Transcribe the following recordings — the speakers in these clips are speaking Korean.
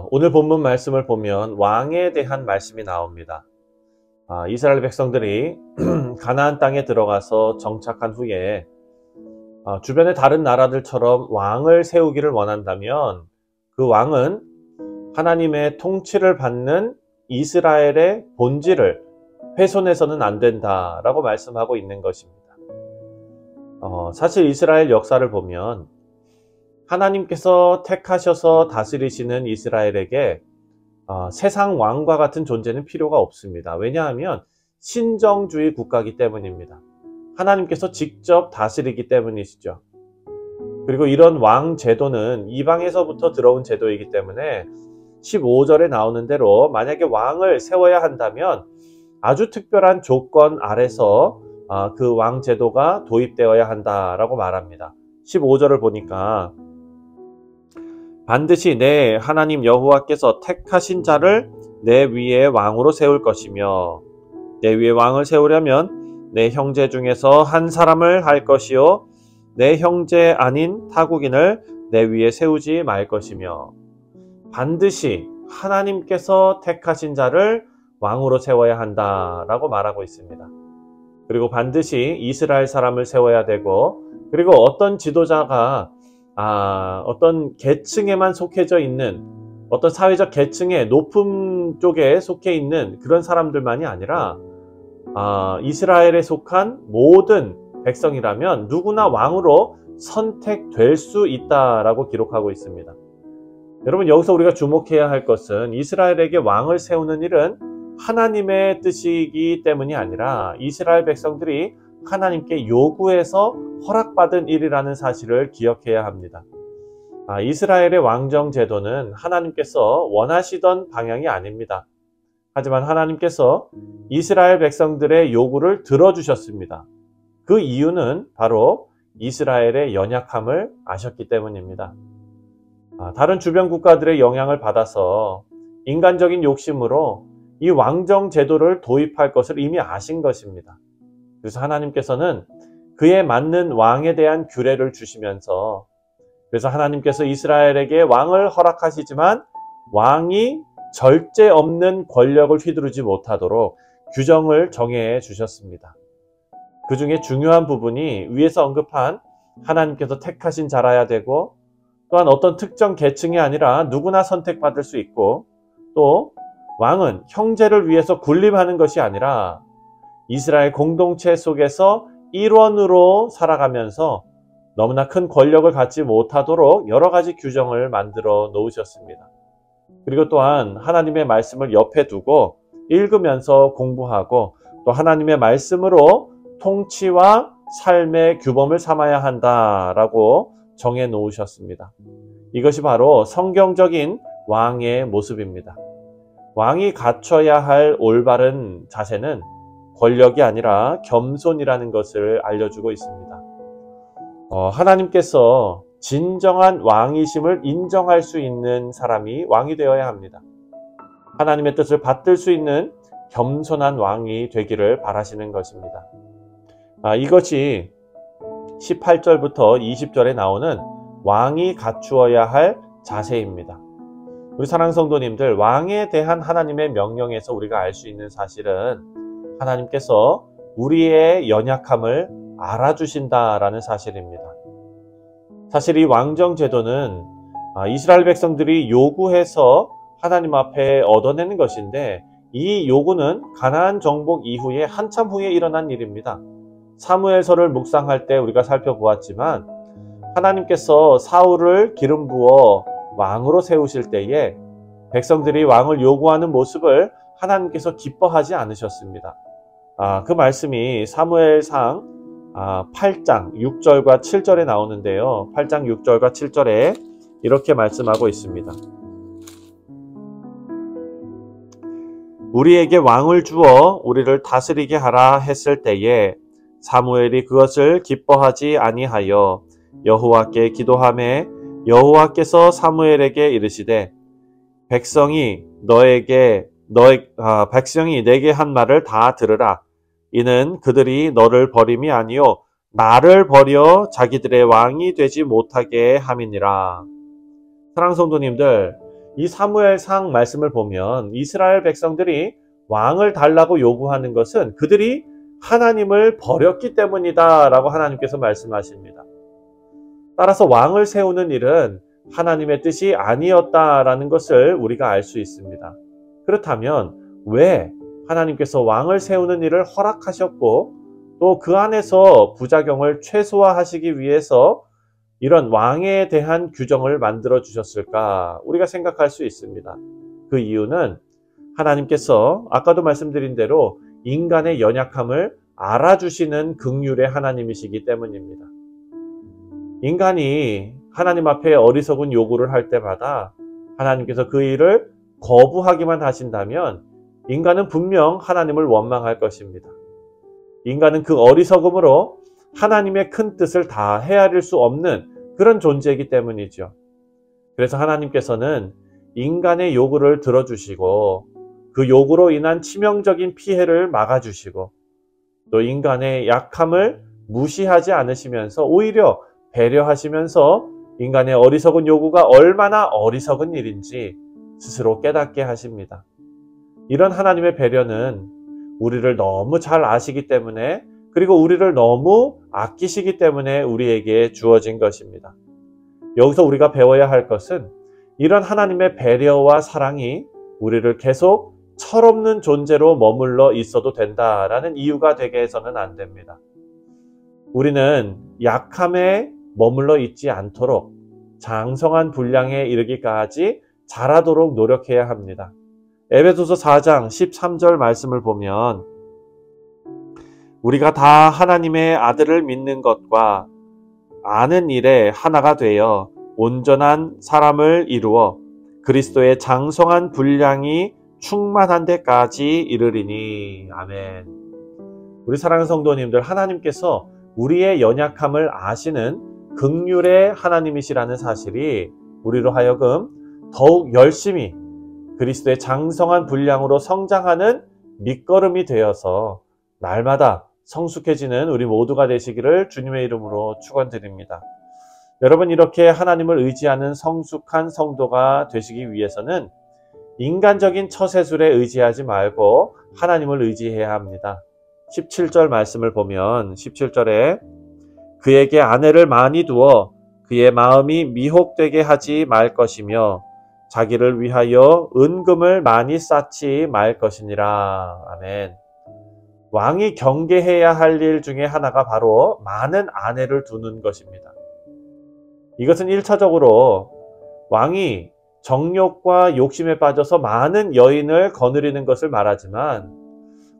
오늘 본문 말씀을 보면 왕에 대한 말씀이 나옵니다. 이스라엘 백성들이 가나안 땅에 들어가서 정착한 후에 주변의 다른 나라들처럼 왕을 세우기를 원한다면 그 왕은 하나님의 통치를 받는 이스라엘의 본질을 훼손해서는 안 된다라고 말씀하고 있는 것입니다. 사실 이스라엘 역사를 보면 하나님께서 택하셔서 다스리시는 이스라엘에게 세상 왕과 같은 존재는 필요가 없습니다. 왜냐하면 신정주의 국가이기 때문입니다. 하나님께서 직접 다스리기 때문이시죠. 그리고 이런 왕 제도는 이방에서부터 들어온 제도이기 때문에 15절에 나오는 대로 만약에 왕을 세워야 한다면 아주 특별한 조건 아래서 그 왕 제도가 도입되어야 한다라고 말합니다. 15절을 보니까 반드시 내 하나님 여호와께서 택하신 자를 내 위에 왕으로 세울 것이며 내 위에 왕을 세우려면 내 형제 중에서 한 사람을 할 것이요 내 형제 아닌 타국인을 내 위에 세우지 말 것이며 반드시 하나님께서 택하신 자를 왕으로 세워야 한다라고 말하고 있습니다. 그리고 반드시 이스라엘 사람을 세워야 되고 그리고 어떤 지도자가 어떤 계층에만 속해져 있는 어떤 사회적 계층의 높은 쪽에 속해 있는 그런 사람들만이 아니라 이스라엘에 속한 모든 백성이라면 누구나 왕으로 선택될 수 있다라고 기록하고 있습니다. 여러분 여기서 우리가 주목해야 할 것은 이스라엘에게 왕을 세우는 일은 하나님의 뜻이기 때문이 아니라 이스라엘 백성들이 하나님께 요구해서 허락받은 일이라는 사실을 기억해야 합니다. 이스라엘의 왕정 제도는 하나님께서 원하시던 방향이 아닙니다. 하지만 하나님께서 이스라엘 백성들의 요구를 들어주셨습니다. 그 이유는 바로 이스라엘의 연약함을 아셨기 때문입니다. 다른 주변 국가들의 영향을 받아서 인간적인 욕심으로 이 왕정 제도를 도입할 것을 이미 아신 것입니다. 그래서 하나님께서는 그에 맞는 왕에 대한 규례를 주시면서 그래서 하나님께서 이스라엘에게 왕을 허락하시지만 왕이 절제 없는 권력을 휘두르지 못하도록 규정을 정해 주셨습니다. 그 중에 중요한 부분이 위에서 언급한 하나님께서 택하신 자라야 되고 또한 어떤 특정 계층이 아니라 누구나 선택받을 수 있고 또 왕은 형제를 위해서 군림하는 것이 아니라 이스라엘 공동체 속에서 일원으로 살아가면서 너무나 큰 권력을 갖지 못하도록 여러 가지 규정을 만들어 놓으셨습니다. 그리고 또한 하나님의 말씀을 옆에 두고 읽으면서 공부하고 또 하나님의 말씀으로 통치와 삶의 규범을 삼아야 한다라고 정해 놓으셨습니다. 이것이 바로 성경적인 왕의 모습입니다. 왕이 갖춰야 할 올바른 자세는 권력이 아니라 겸손이라는 것을 알려주고 있습니다. 하나님께서 진정한 왕이심을 인정할 수 있는 사람이 왕이 되어야 합니다. 하나님의 뜻을 받들 수 있는 겸손한 왕이 되기를 바라시는 것입니다. 이것이 18절부터 20절에 나오는 왕이 갖추어야 할 자세입니다. 우리 사랑하는 성도님들, 왕에 대한 하나님의 명령에서 우리가 알 수 있는 사실은 하나님께서 우리의 연약함을 알아주신다라는 사실입니다. 사실 이 왕정 제도는 이스라엘 백성들이 요구해서 하나님 앞에 얻어내는 것인데 이 요구는 가나안 정복 이후에 한참 후에 일어난 일입니다. 사무엘서를 묵상할 때 우리가 살펴보았지만 하나님께서 사울을 기름 부어 왕으로 세우실 때에 백성들이 왕을 요구하는 모습을 하나님께서 기뻐하지 않으셨습니다. 그 말씀이 사무엘상 8장 6절과 7절에 나오는데요. 8장 6절과 7절에 이렇게 말씀하고 있습니다. 우리에게 왕을 주어 우리를 다스리게 하라 했을 때에 사무엘이 그것을 기뻐하지 아니하여 여호와께 기도하매 여호와께서 사무엘에게 이르시되 백성이 내게 한 말을 다 들으라. 이는 그들이 너를 버림이 아니요 나를 버려 자기들의 왕이 되지 못하게 함이니라. 사랑하는 성도님들, 이 사무엘상 말씀을 보면 이스라엘 백성들이 왕을 달라고 요구하는 것은 그들이 하나님을 버렸기 때문이다 라고 하나님께서 말씀하십니다. 따라서 왕을 세우는 일은 하나님의 뜻이 아니었다라는 것을 우리가 알 수 있습니다. 그렇다면 왜 하나님께서 왕을 세우는 일을 허락하셨고 또 그 안에서 부작용을 최소화하시기 위해서 이런 왕에 대한 규정을 만들어 주셨을까? 우리가 생각할 수 있습니다. 그 이유는 하나님께서 아까도 말씀드린 대로 인간의 연약함을 알아주시는 긍휼의 하나님이시기 때문입니다. 인간이 하나님 앞에 어리석은 요구를 할 때마다 하나님께서 그 일을 거부하기만 하신다면 인간은 분명 하나님을 원망할 것입니다. 인간은 그 어리석음으로 하나님의 큰 뜻을 다 헤아릴 수 없는 그런 존재이기 때문이죠. 그래서 하나님께서는 인간의 요구를 들어주시고 그 요구로 인한 치명적인 피해를 막아주시고 또 인간의 약함을 무시하지 않으시면서 오히려 배려하시면서 인간의 어리석은 요구가 얼마나 어리석은 일인지 스스로 깨닫게 하십니다. 이런 하나님의 배려는 우리를 너무 잘 아시기 때문에 그리고 우리를 너무 아끼시기 때문에 우리에게 주어진 것입니다. 여기서 우리가 배워야 할 것은 이런 하나님의 배려와 사랑이 우리를 계속 철없는 존재로 머물러 있어도 된다라는 이유가 되게 해서는 안 됩니다. 우리는 약함에 머물러 있지 않도록 장성한 분량에 이르기까지 자라도록 노력해야 합니다. 에베소서 4장 13절 말씀을 보면 우리가 다 하나님의 아들을 믿는 것과 아는 일에 하나가 되어 온전한 사람을 이루어 그리스도의 장성한 분량이 충만한 데까지 이르리니. 아멘. 우리 사랑하는 성도님들, 하나님께서 우리의 연약함을 아시는 긍휼의 하나님이시라는 사실이 우리로 하여금 더욱 열심히 그리스도의 장성한 분량으로 성장하는 밑거름이 되어서 날마다 성숙해지는 우리 모두가 되시기를 주님의 이름으로 축원드립니다. 여러분, 이렇게 하나님을 의지하는 성숙한 성도가 되시기 위해서는 인간적인 처세술에 의지하지 말고 하나님을 의지해야 합니다. 17절 말씀을 보면 17절에 그에게 아내를 많이 두어 그의 마음이 미혹되게 하지 말 것이며 자기를 위하여 은금을 많이 쌓지 말 것이니라. 아멘. 왕이 경계해야 할 일 중에 하나가 바로 많은 아내를 두는 것입니다. 이것은 1차적으로 왕이 정욕과 욕심에 빠져서 많은 여인을 거느리는 것을 말하지만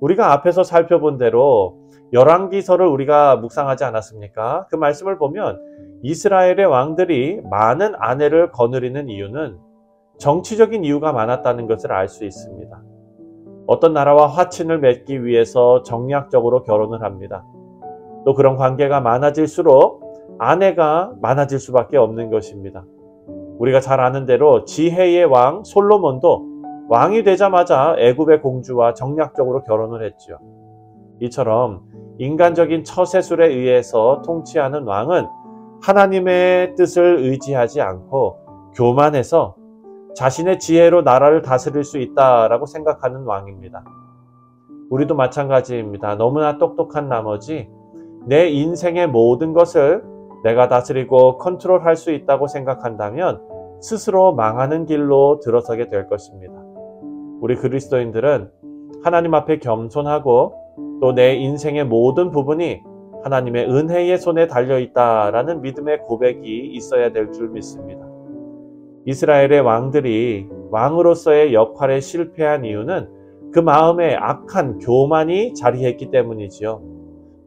우리가 앞에서 살펴본 대로 열왕기서를 우리가 묵상하지 않았습니까? 그 말씀을 보면 이스라엘의 왕들이 많은 아내를 거느리는 이유는 정치적인 이유가 많았다는 것을 알 수 있습니다. 어떤 나라와 화친을 맺기 위해서 정략적으로 결혼을 합니다. 또 그런 관계가 많아질수록 아내가 많아질 수밖에 없는 것입니다. 우리가 잘 아는 대로 지혜의 왕 솔로몬도 왕이 되자마자 애굽의 공주와 정략적으로 결혼을 했죠. 이처럼 인간적인 처세술에 의해서 통치하는 왕은 하나님의 뜻을 의지하지 않고 교만해서 자신의 지혜로 나라를 다스릴 수 있다라고 생각하는 왕입니다. 우리도 마찬가지입니다. 너무나 똑똑한 나머지 내 인생의 모든 것을 내가 다스리고 컨트롤할 수 있다고 생각한다면 스스로 망하는 길로 들어서게 될 것입니다. 우리 그리스도인들은 하나님 앞에 겸손하고 또 내 인생의 모든 부분이 하나님의 은혜의 손에 달려있다라는 믿음의 고백이 있어야 될 줄 믿습니다. 이스라엘의 왕들이 왕으로서의 역할에 실패한 이유는 그 마음에 악한 교만이 자리했기 때문이지요.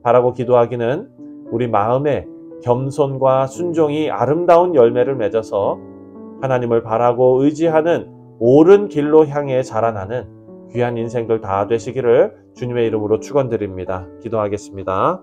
바라고 기도하기는 우리 마음에 겸손과 순종이 아름다운 열매를 맺어서 하나님을 바라고 의지하는 옳은 길로 향해 자라나는 귀한 인생들 다 되시기를 주님의 이름으로 축원드립니다. 기도하겠습니다.